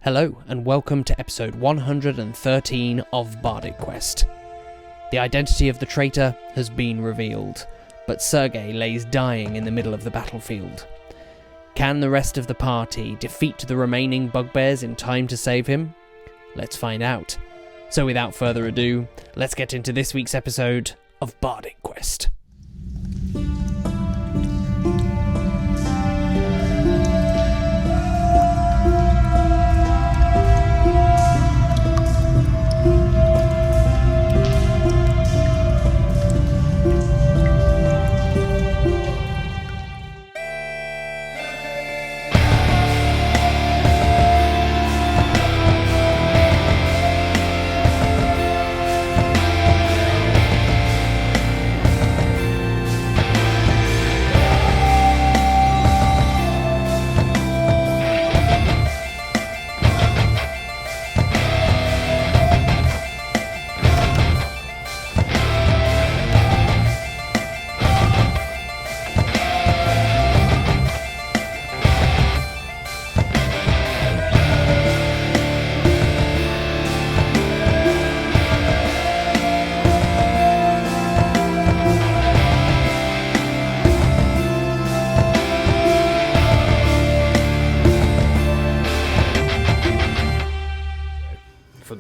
Hello, and welcome to episode 113 of Bardic Quest. The identity of the traitor has been revealed, but Sergei lays dying in the middle of the battlefield. Can the rest of the party defeat the remaining bugbears in time to save him? Let's find out. So without further ado, let's get into this week's episode of Bardic Quest.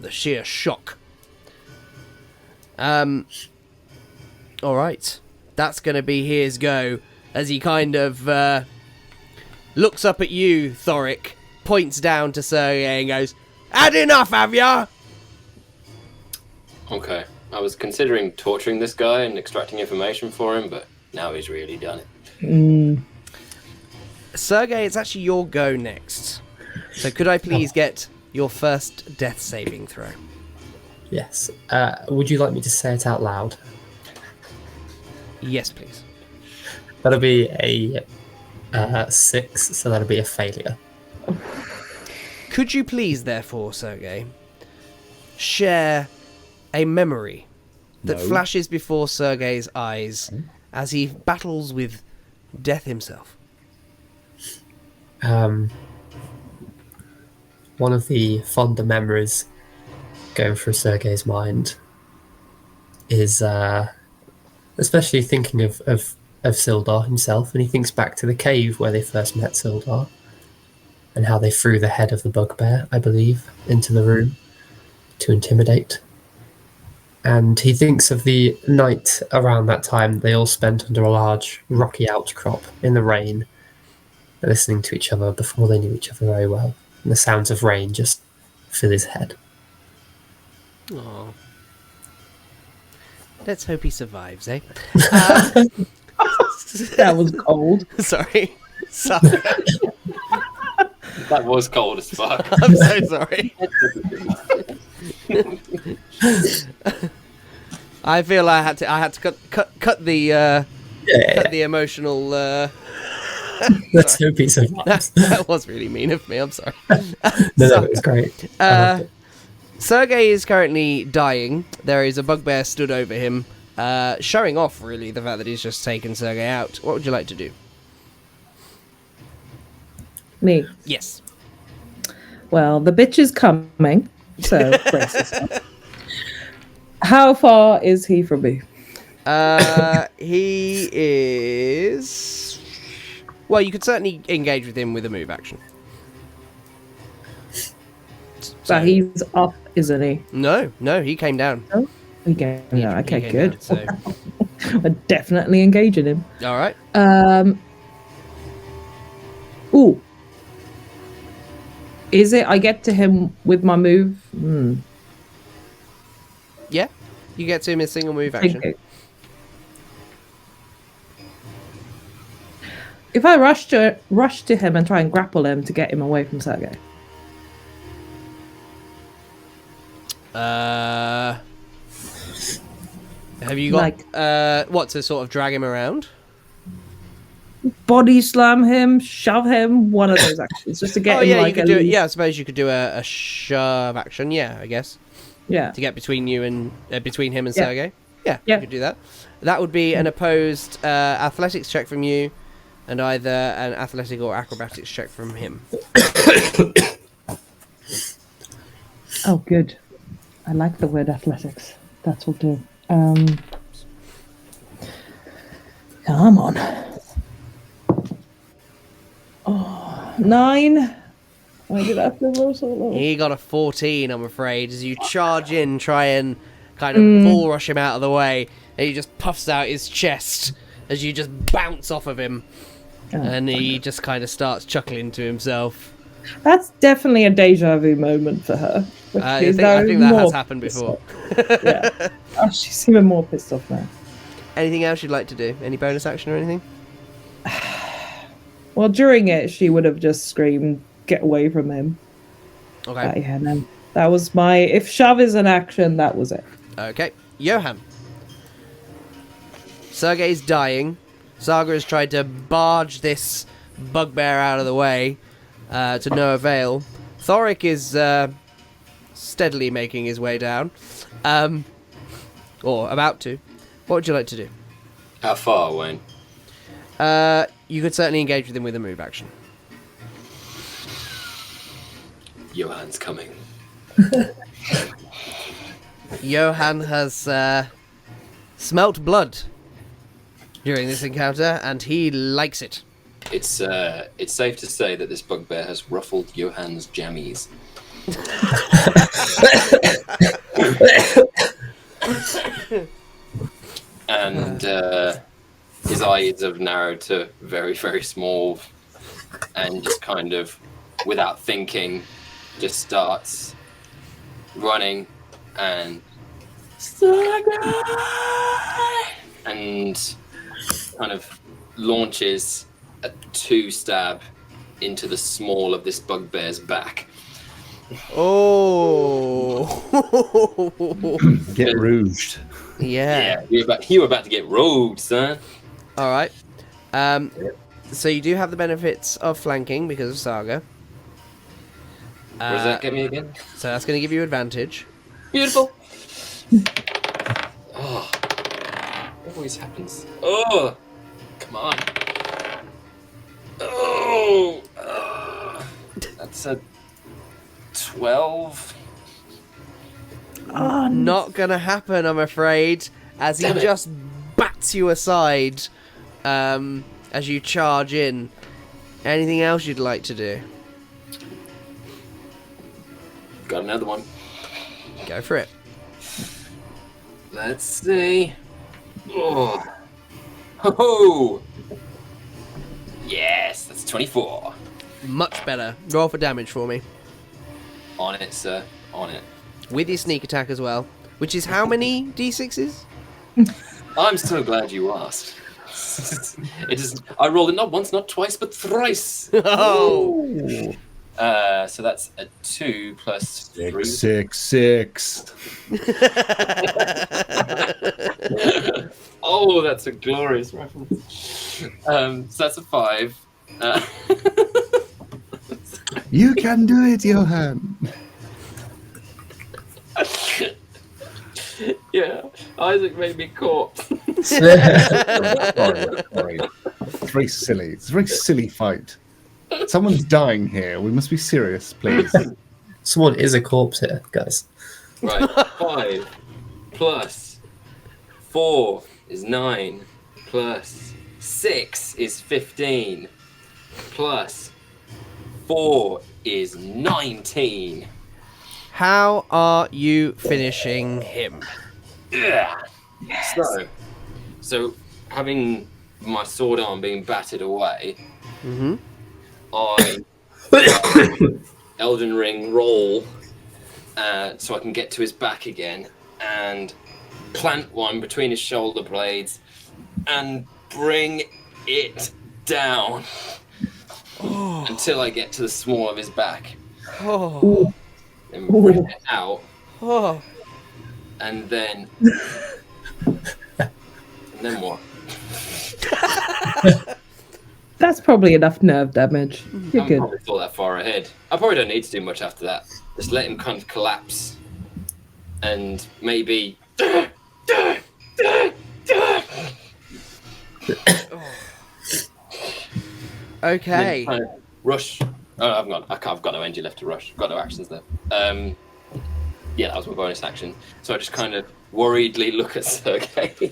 Sheer shock. Alright. That's going to be his go as he kind of looks up at you, Thorik, points down to Sergei and goes, "Had enough, have ya?" Okay. I was considering torturing this guy and extracting information for him, but now he's really done it. Sergei, it's actually your go next. So could I please get your first death saving throw? Yes. Would you like me to say it out loud? Yes, please. That'll be a 6, so that'll be a failure. Could you please, therefore, Sergei, share a memory that flashes before Sergei's eyes as he battles with death himself? One of the fonder memories going through Sergei's mind is especially thinking of Sildar himself, and he thinks back to the cave where they first met Sildar and how they threw the head of the bugbear, I believe, into the room to intimidate. And he thinks of the night around that time they all spent under a large rocky outcrop in the rain, listening to each other before they knew each other very well. And the sounds of rain just fill his head. Oh. Let's hope he survives, eh? That was cold. Sorry. That was cold as fuck. I'm so sorry. I feel I had to cut the emotional. Let's hope he survives. That was really mean of me. I'm sorry. No, it was great. Sergei is currently dying. There is a bugbear stood over him, showing off, really, the fact that he's just taken Sergei out. What would you like to do? Me? Yes. Well, the bitch is coming, so brace yourself. How far is he from me? He is... Well, you could certainly engage with him with a move action. So he's up, isn't he? No, he came down. No? He came down. Okay, came good. down, so. I'm definitely engaging him. All right. Ooh. Is it I get to him with my move? Yeah, you get to him in a single move action. Okay. If I rush to him and try and grapple him to get him away from Sergei. Have you got what to sort of drag him around? Body slam him, shove him, one of those actions, just to get him. You could do it. Yeah, I suppose you could do a shove action. Yeah, I guess. Yeah. To get between you and between him and Sergei. Yeah, yeah, you could do that. That would be an opposed athletics check from you, and either an athletic or acrobatics check from him. Oh, good. I like the word athletics. That will do. Come on. Oh, 9. Why did I have to roll so low? He got a 14, I'm afraid, as you charge in, try and kind of bull rush him out of the way, and he just puffs out his chest as you just bounce off of him, and he just kind of starts chuckling to himself. That's definitely a deja vu moment for her. I think that has happened before. Yeah. Oh, she's even more pissed off now. Anything else you'd like to do? Any bonus action or anything? Well, during it, she would have just screamed, "Get away from him." Okay. But yeah, no. That was my... If shove is an action, that was it. Okay. Johann. Sergei's dying. Saga has tried to barge this bugbear out of the way, to no avail. Thorik is steadily making his way down. Or about to. What would you like to do? How far, Wayne? You could certainly engage with him with a move action. Johann's coming. Johann has smelt blood during this encounter, and he likes it. It's safe to say that this bugbear has ruffled Johann's jammies. And his eyes have narrowed to very, very small, and just kind of, without thinking, just starts running and Saga! And kind of launches a 2-stab into the small of this bugbear's back. Oh! Get rouged. Yeah. You were about to get rolled, son. All right. So you do have the benefits of flanking because of Saga. What does that get me again? So that's going to give you advantage. Beautiful. Oh, it always happens. Oh, come on. Oh, that's a 12. Oh, Not going to happen, I'm afraid, as he just bats you aside as you charge in. Anything else you'd like to do? Got another one. Go for it. Let's see. Oh. Ho-ho! Yes, that's 24. Much better. Roll for damage for me. On it, sir. On it. With your sneak attack as well. Which is how many d6s? I'm so glad you asked. It is. I rolled it not once, not twice, but thrice. Oh! So that's a 2 plus 3. 6. Oh, that's a glorious reference. So that's a 5. You can do it, Johann. Yeah, Isaac made me caught. Sorry. It's very silly. It's a very silly fight. Someone's dying here. We must be serious, please. Someone is a corpse here, guys. Right, 5 plus 4 is 9, plus 6 is 15, plus 4 is 19. How are you finishing him? Yeah. So having my sword arm being battered away, I Elden Ring roll so I can get to his back again and plant one between his shoulder blades and bring it down until I get to the small of his back. Oh. Then bring it out. Oh. And then what? that's probably enough nerve damage. You're I'm good. probably still that far ahead. I probably don't need to do much after that. Just let him kind of collapse. And maybe... Okay. Kind of rush. Oh, I've got no energy left to rush. I've got no actions left. Yeah, that was my bonus action. So I just kind of worriedly look at Sergei,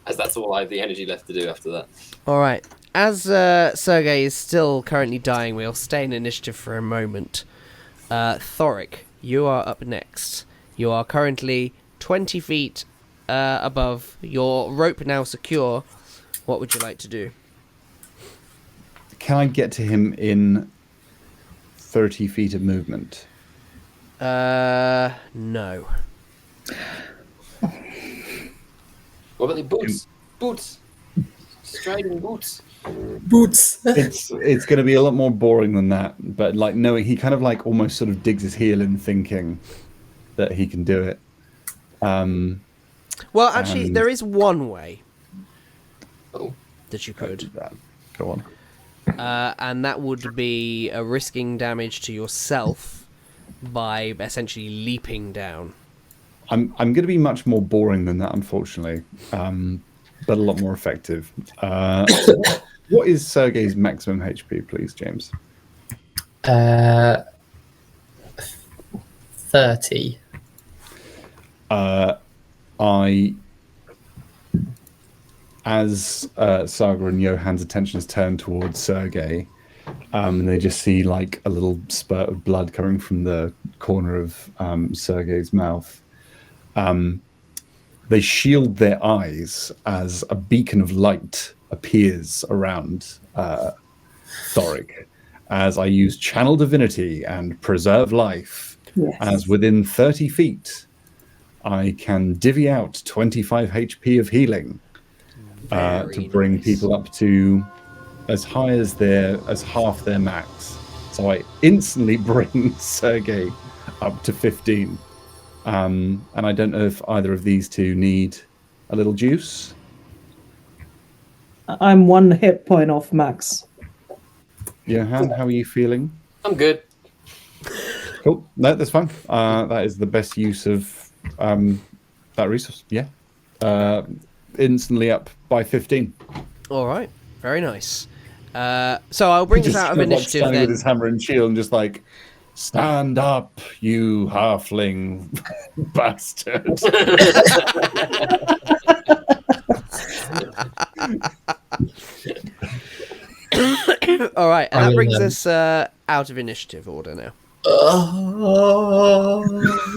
as that's all I have the energy left to do after that. All right. As Sergei is still currently dying, we'll stay in initiative for a moment. Thorik, you are up next. You are currently 20 feet above. Your rope now secure. What would you like to do? Can I get to him in 30 feet of movement? No. What about the boots? Boots. Striding boots. Boots. It's going to be a lot more boring than that. But like knowing he kind of like almost sort of digs his heel in, thinking that he can do it. Well, actually, there is one way that you could. Go on. And that would be risking damage to yourself by essentially leaping down. I'm going to be much more boring than that, unfortunately, but a lot more effective. What is Sergei's maximum HP, please, James? 30. As Saga and Johann's attention is turned towards Sergei, and they just see like a little spurt of blood coming from the corner of Sergei's mouth. They shield their eyes as a beacon of light appears around Thorik, as I use Channel Divinity and Preserve Life, as within 30 feet, I can divvy out 25 HP of healing to bring people up to as high as half their max. So I instantly bring Sergei up to 15. And I don't know if either of these two need a little juice. I'm 1 hit point off max. Johann, how are you feeling? I'm good. Cool. No, that's fine. That is the best use of that resource. Yeah. Instantly up by 15. All right. Very nice. So I'll bring us out of initiative standing then. with his hammer and shield and just like, stand up, you halfling bastard. All right, and that brings us out of initiative order now.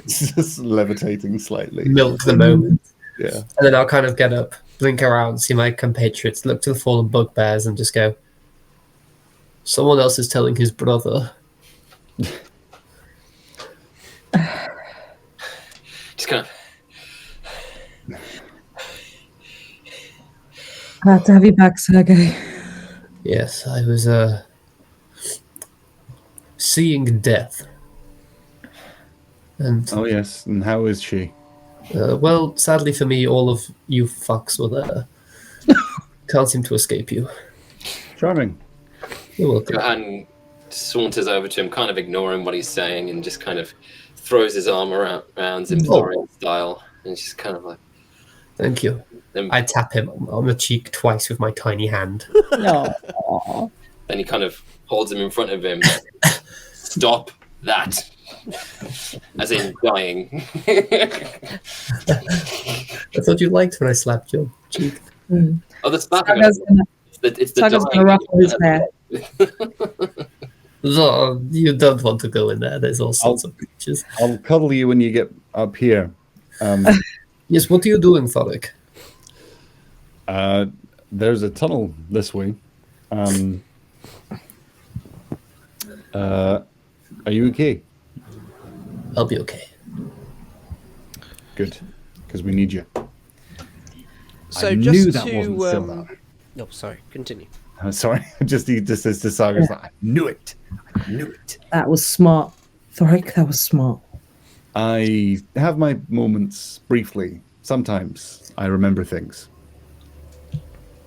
It's just levitating slightly. Milk the moment. Yeah. And then I'll kind of get up, blink around, see my compatriots, look to the fallen bugbears, and just go, someone else is telling his brother. Just kind of. Glad to have you back, Sergei. Yes, I was seeing death. And Oh, yes. And how is she? well, sadly for me, all of you fucks were there. Can't seem to escape you. Charming. You're welcome. Johann saunters over to him, kind of ignoring what he's saying, and just kind of throws his arm around him, Thorik style, and just kind of like. Thank you. Then, I tap him on the cheek twice with my tiny hand. No. then he kind of holds him in front of him. Stop that. As in dying. I thought you liked when I slapped your cheek. Oh, the slapping. Saga's It's the gonna dying. ruffle his hair. Oh, you don't want to go in there. There's all sorts of creatures. I'll cuddle you when you get up here. Yes, what are you doing, Thorik? There's a tunnel this way. Are you okay? I'll be okay. Good, because we need you. So I just knew that to, wasn't Sildar. Oh, sorry. Continue. I'm sorry. He just says to Saga, he's like, I knew it. I knew it. That was smart. Thorik, that was smart. I have my moments briefly. Sometimes I remember things.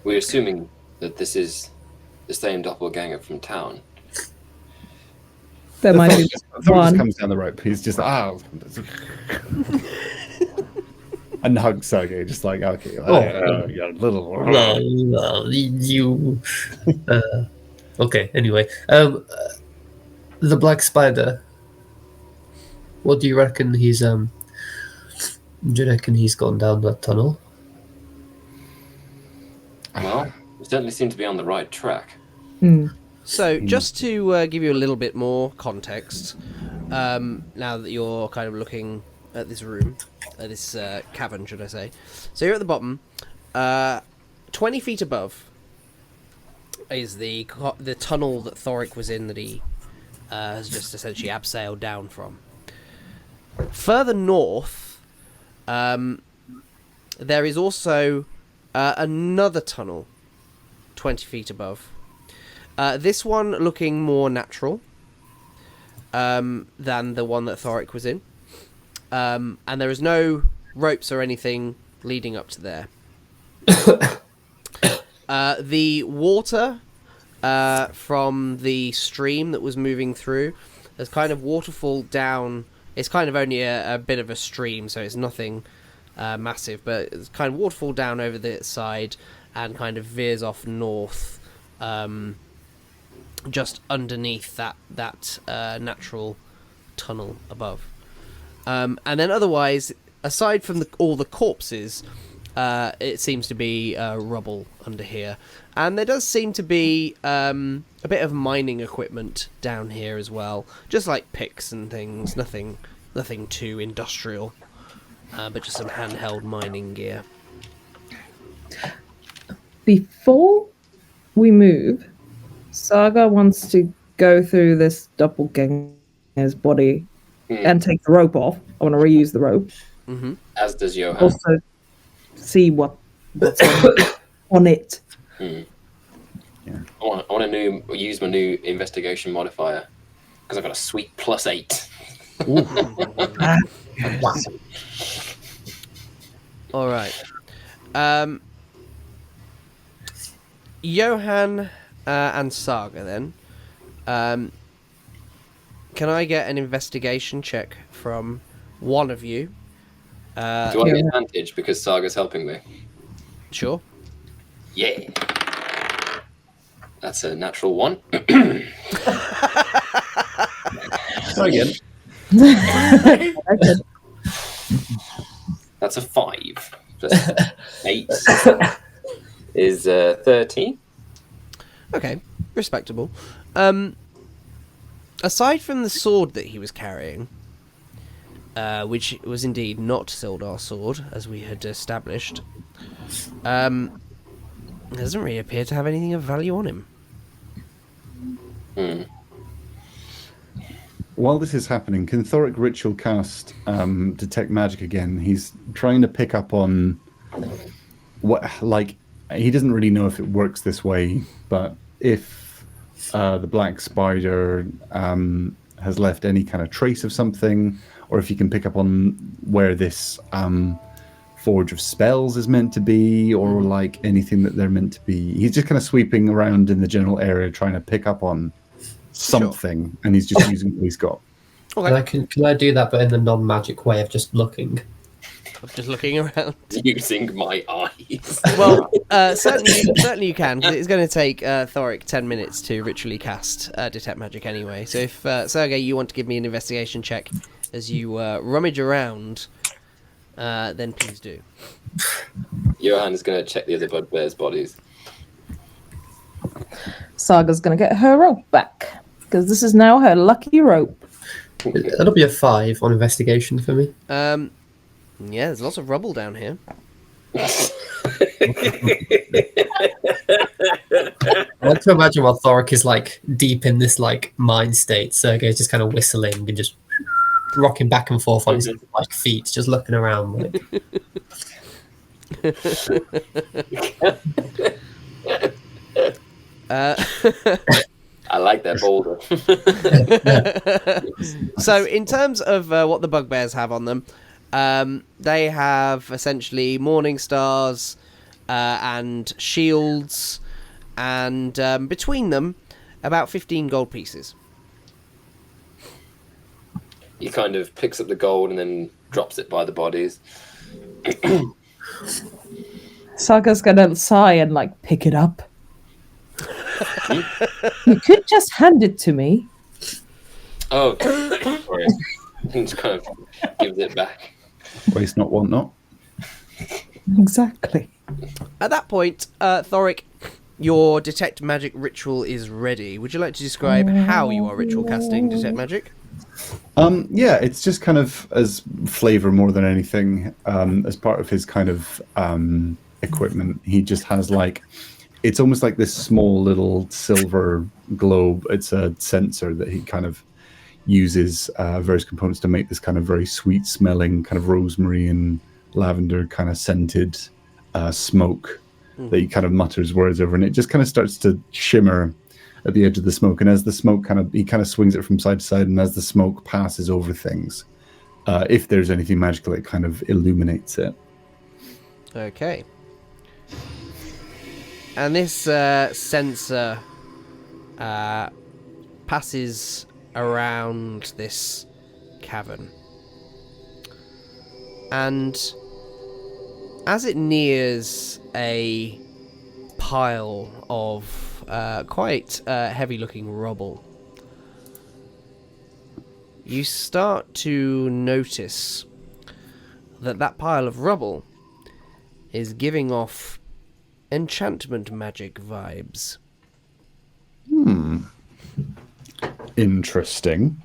We're assuming that this is the same doppelganger from town. There might be Thorik just one. comes down the rope. He's just and hugs Sergei, just like, okay, you're a little. You. Okay. Anyway, the black spider. What do you reckon he's Do you reckon he's gone down that tunnel? Well, we certainly seem to be on the right track. So, just to give you a little bit more context, now that you're kind of looking at this room, at this cavern, should I say. So you're at the bottom. 20 feet above is the tunnel that Thorik was in that he has just essentially abseiled down from. Further north, there is also another tunnel 20 feet above. This one looking more natural than the one that Thorik was in. And there is no ropes or anything leading up to there. The water from the stream that was moving through, there's kind of waterfall down. It's kind of only a bit of a stream, so it's nothing massive, but it's kind of waterfall down over the side and kind of veers off north, just underneath that natural tunnel above. And then otherwise, aside from all the corpses, it seems to be rubble under here. And there does seem to be a bit of mining equipment down here as well. Just like picks and things, nothing too industrial, but just some handheld mining gear. Before we move, Saga wants to go through this doppelganger's body and take the rope off. I want to reuse the rope. Mm-hmm. As does Johann. Also, see what's on it. Yeah. I want to use my new investigation modifier because I've got a sweet +8. All right. Johann and Saga then. Can I get an investigation check from one of you? Do I get advantage because Saga's helping me? Sure. Yeah. That's a natural 1. Try again. That's a 5. Plus 8 is 13. Okay, respectable. Aside from the sword that he was carrying, which was indeed not Sildar's sword, as we had established, doesn't really appear to have anything of value on him. While this is happening, can Thorik ritual cast detect magic again? He's trying to pick up on what, like, he doesn't really know if it works this way, but if the black spider has left any kind of trace of something, or if you can pick up on where this forge of spells is meant to be, or like anything that they're meant to be. He's just kind of sweeping around in the general area trying to pick up on something, and he's just using what he's got. Okay. Can I do that, but in the non-magic way of just looking? Of just looking around. Using my eyes. Well, certainly you can, because it's going to take Thorik 10 minutes to ritually cast Detect Magic anyway. So if, Sergei, you want to give me an investigation check as you rummage around, then please do. Johann is going to check the other bugbears' bodies. Saga's going to get her rope back, because this is now her lucky rope. That'll be a 5 on investigation for me. Yeah, there's lots of rubble down here. I like to imagine while Thorik is like deep in this like mind state, Sergei's just kind of whistling and just rocking back and forth on his like feet, just looking around. I like that boulder. So, in terms of what the bugbears have on them, they have essentially morning stars and shields, and between them, about 15 gold pieces. He kind of picks up the gold and then drops it by the bodies. Saga's gonna sigh and like pick it up. You could just hand it to me. Oh, sorry. and just kind of gives it back. Waste not, want not. Exactly. At that point, Thorik, your detect magic ritual is ready. Would you like to describe how you are ritual casting detect magic? Yeah, it's just kind of as flavor more than anything. As part of his kind of equipment, he just has like, it's almost like this small little silver globe. It's a sensor that he kind of uses various components to make this kind of very sweet smelling kind of rosemary and lavender kind of scented smoke that he kind of mutters words over, and it just kind of starts to shimmer at the edge of the smoke. And as the smoke he kind of swings it from side to side, and as the smoke passes over things, if there's anything magical, it kind of illuminates it. Okay. And this sensor passes around this cavern. And as it nears a pile of quite heavy-looking rubble, you start to notice that pile of rubble is giving off enchantment magic vibes. Interesting.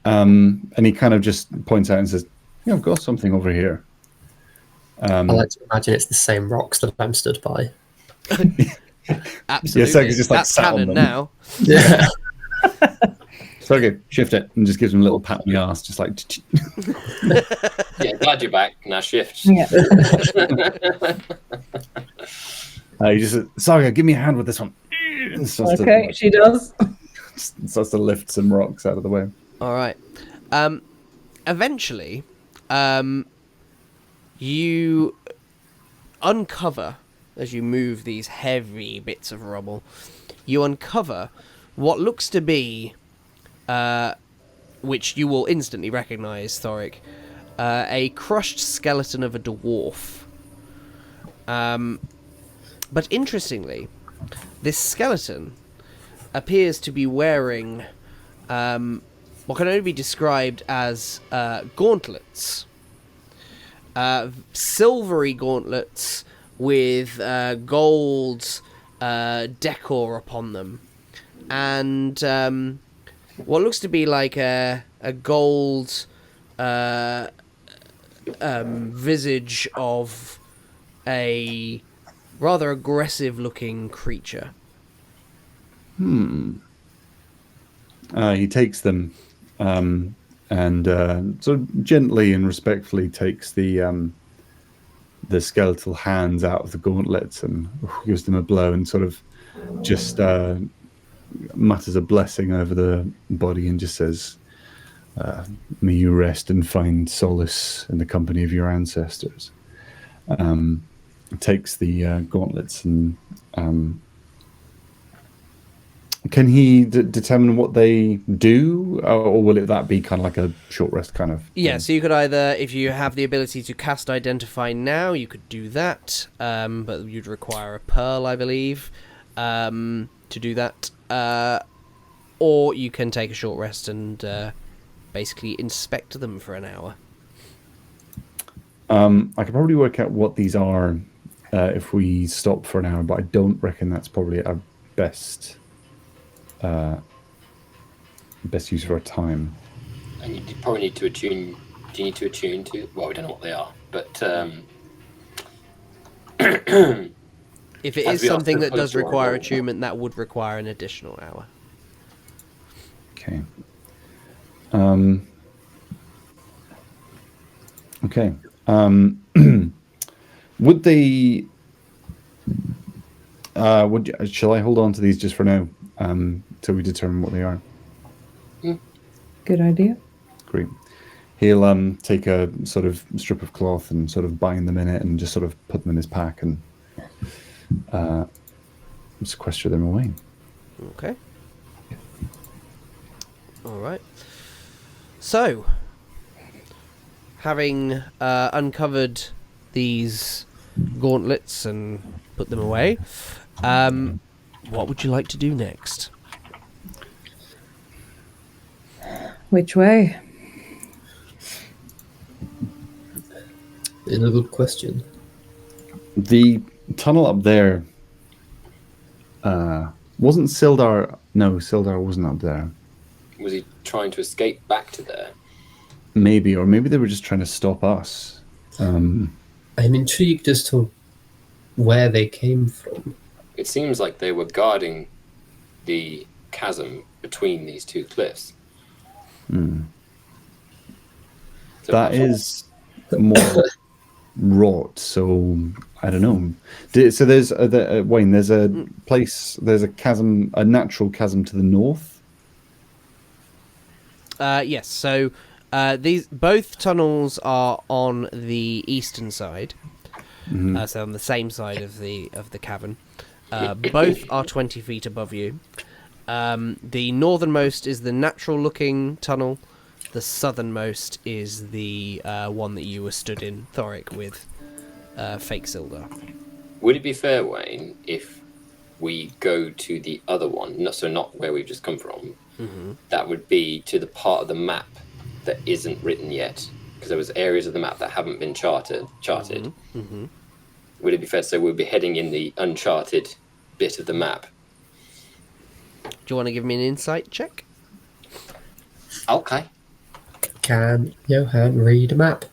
And he kind of just points out and says, "Yeah, I've got something over here." I like to imagine it's the same rocks that I'm stood by. Absolutely. Yeah, Sergei's just like That's sat on canon them. now. Yeah. Sergei, shift it, and just gives him a little pat on the ass, just like. Yeah, glad you're back. Now shift. Yeah. He just says, "Saga, give me a hand with this one." And starts Okay, she does. starts to lift some rocks out of the way. All right. Eventually, you uncover, as you move these heavy bits of rubble, you uncover what looks to be, which you will instantly recognize, Thorik, a crushed skeleton of a dwarf. But interestingly, this skeleton appears to be wearing what can only be described as gauntlets. Silvery gauntlets with gold decor upon them. And what looks to be like a gold visage of a rather aggressive looking creature. He takes them and sort of gently and respectfully takes the skeletal hands out of the gauntlets and gives them a blow and sort of just mutters a blessing over the body and just says, "May you rest and find solace in the company of your ancestors." Takes the gauntlets and can he determine what they do, or will that be kind of like a short rest kind of? Yeah, so you could either, if you have the ability to cast Identify now, you could do that, but you'd require a pearl, I believe, to do that. Or you can take a short rest and basically inspect them for an hour. I could probably work out what these are if we stop for an hour, but I don't reckon that's probably our best use of our time. And you probably need to attune. Do you need to attune to? Well, we don't know what they are, but If it As is we are something that supposed does to require roll. attunement, that would require an additional hour. Okay. Okay. Would they? Shall I hold on to these just for now, till we determine what they are? Good idea. Great. He'll take a sort of strip of cloth and sort of bind them in it, and just sort of put them in his pack and sequester them away. Okay. All right. So, having uncovered these gauntlets and put them away, what would you like to do next? Which way? It's a good question. The tunnel up there wasn't Sildar. No, Sildar wasn't up there. Was he trying to escape back to there? Maybe, or maybe they were just trying to stop us. I'm intrigued as to where they came from. It seems like they were guarding the chasm between these two cliffs. So That is more wrought, so I don't know. So there's Wayne. There's a place. There's a chasm, a natural chasm to the north. Yes. So these both tunnels are on the eastern side, so on the same side of the cavern. Both are 20 feet above you. The northernmost is the natural-looking tunnel. The southernmost is the one that you were stood in, Thorik, with fake Sildar. Would it be fair, Wayne, if we go to the other one, not where we've just come from? That would be to the part of the map that isn't written yet, because there was areas of the map that haven't been charted. Would it be fair to say we'll be heading in the uncharted bit of the map? Do you want to give me an insight check? Okay. Can Johann read a map?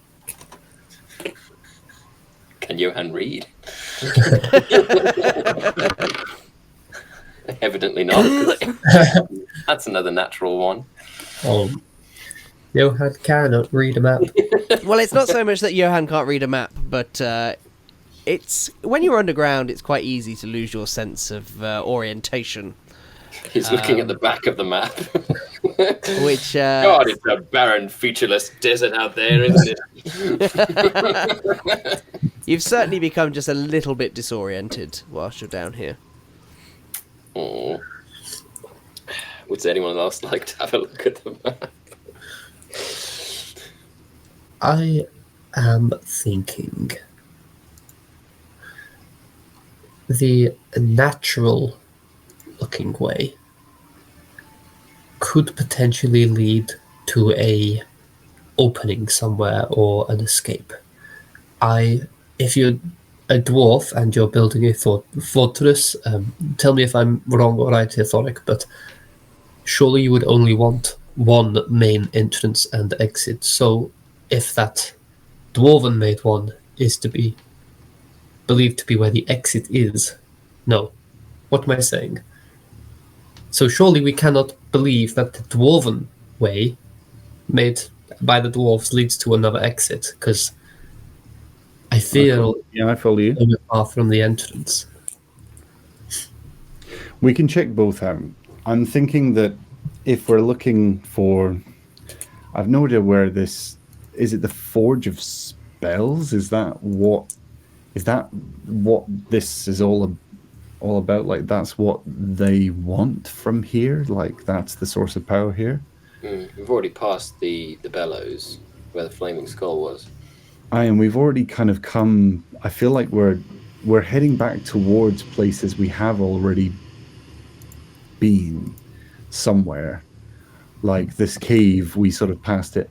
Can Johann read? Evidently not. 'Cause that's another natural one. Johann cannot read a map. Well, it's not so much that Johann can't read a map, but it's when you're underground, it's quite easy to lose your sense of orientation. He's looking at the back of the map. Which God, it's a barren, featureless desert out there, isn't it? you've certainly become just a little bit disoriented whilst you're down here. Oh. Would anyone else like to have a look at the map? I am thinking the natural looking way could potentially lead to a opening somewhere or an escape. If you're a dwarf and you're building a fortress, tell me if I'm wrong or right here, Thorik, but surely you would only want one main entrance and exit. So if that dwarven made one is to be believed to be where the exit is, no, what am I saying? So surely we cannot believe that the dwarven way made by the dwarves leads to another exit, because I feel I follow you. a bit far from the entrance. We can check both out. I'm thinking that if we're looking for, I've no idea where this is. It the Forge of Spells? Is that what this is all about? Like, that's what they want from here? Like, that's the source of power here? We've already passed the bellows where the flaming skull was. And we've already kind of come. I feel like we're heading back towards places we have already been somewhere. Like this cave, we sort of passed it.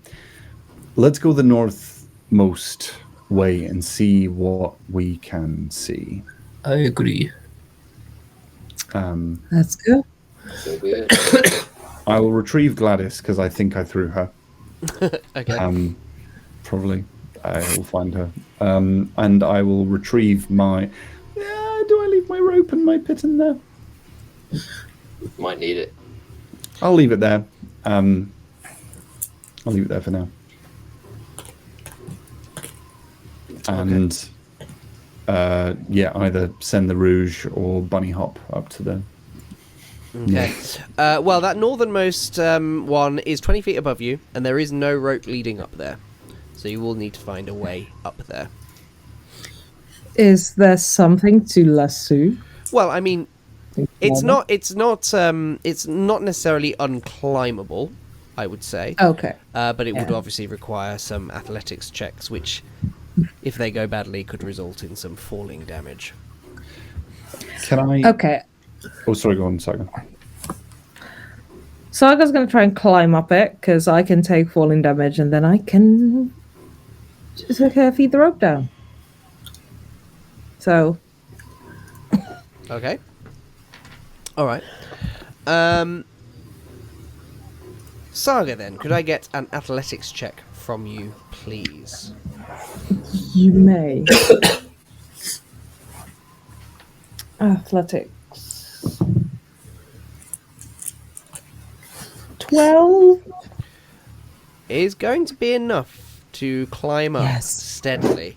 Let's go the northmost way and see what we can see. I agree. That's good. So weird. I will retrieve Gladys because I think I threw her. Okay. Probably. I will find her. And I will retrieve my... do I leave my rope and my pit in there? Might need it. I'll leave it there. I'll leave it there for now. And either send the Rouge or Bunny Hop up to the... Okay. Well, that northernmost one is 20 feet above you, and there is no rope leading up there. So you will need to find a way up there. Is there something to lasso? Well, I mean, it's not necessarily unclimbable, I would say. Okay. But it would obviously require some athletics checks, which, if they go badly, could result in some falling damage. Can I... Okay. Oh, sorry, go on, Saga. Saga's going to try and climb up it, because I can take falling damage, and then I can It's okay if I feed the rope down. So, Okay. All right. Saga, then, could I get an athletics check from you, please? you may. Athletics. 12? Is going to be enough to climb up Yes. steadily.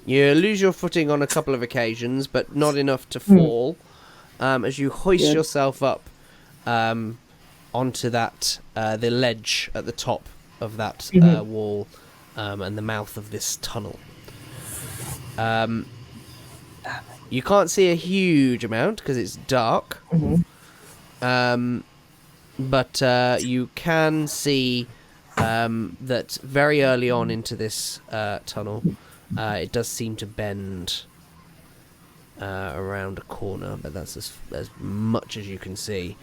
You lose your footing on a couple of occasions, but not enough to fall. As you hoist Good. yourself up onto that the ledge at the top of that wall and the mouth of this tunnel. You can't see a huge amount because it's dark. But you can see that very early on into this tunnel, it does seem to bend around a corner, but that's as much as you can see,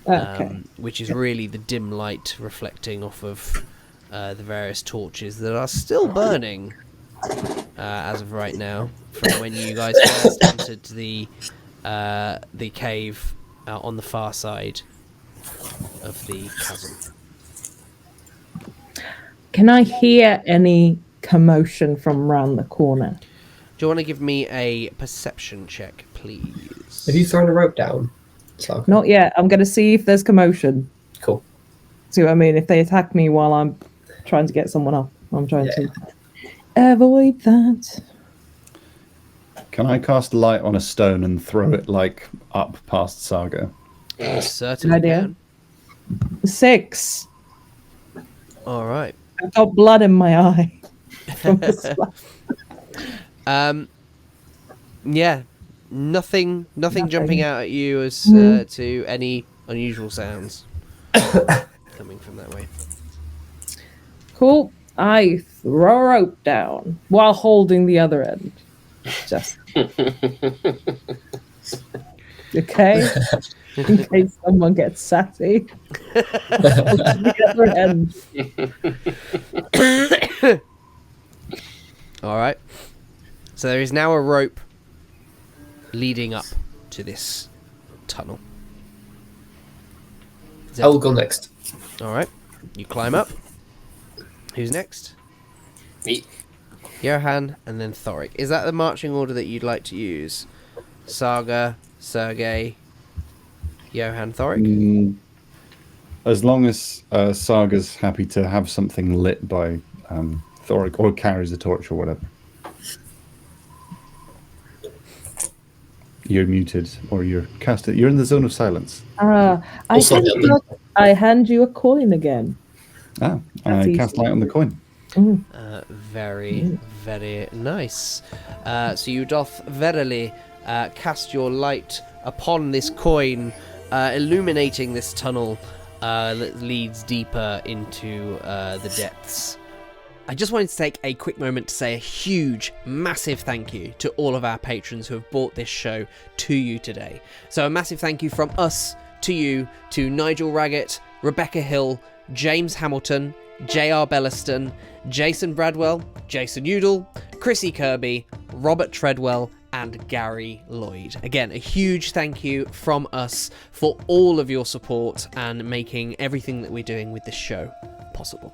Okay. which is really the dim light reflecting off of the various torches that are still burning as of right now, from when you guys first entered the cave on the far side of the chasm. Can I hear any commotion from round the corner? Do you want to give me a perception check, please? Have you thrown a rope down? Saga? Not yet. I'm going to see if there's commotion. Cool. See what I mean? If they attack me while I'm trying to get someone up, I'm trying Yeah. to avoid that. Can I cast light on a stone and throw it like up past Saga? Certainly Good idea. can. 6. All right. I've got blood in my eye. From the slap. Yeah, nothing jumping out at you as to any unusual sounds coming from that way. Cool. I throw a rope down while holding the other end. Just okay. In case someone gets sassy. The other end. All right. So there is now a rope leading up to this tunnel. I will go next. All right. You climb up. Who's next? Me. Johann and then Thorik. Is that the marching order that you'd like to use? Saga, Sergei, Johann, Thorik? As long as Saga's happy to have something lit by Thorik, or carries a torch or whatever. You're muted, or you're casted. You're in the zone of silence. I hand you a coin again. I That's cast easy. light on the coin. Very, very nice. So you doth verily cast your light upon this coin, illuminating this tunnel that leads deeper into the depths. I just wanted to take a quick moment to say a huge, massive thank you to all of our patrons who have brought this show to you today. So a massive thank you from us to you, to Nigel Raggett, Rebecca Hill, James Hamilton, J.R. Belliston, Jason Bradwell, Jason Udall, Chrissy Kirby, Robert Treadwell, and Gary Lloyd. Again, a huge thank you from us for all of your support and making everything that we're doing with this show possible.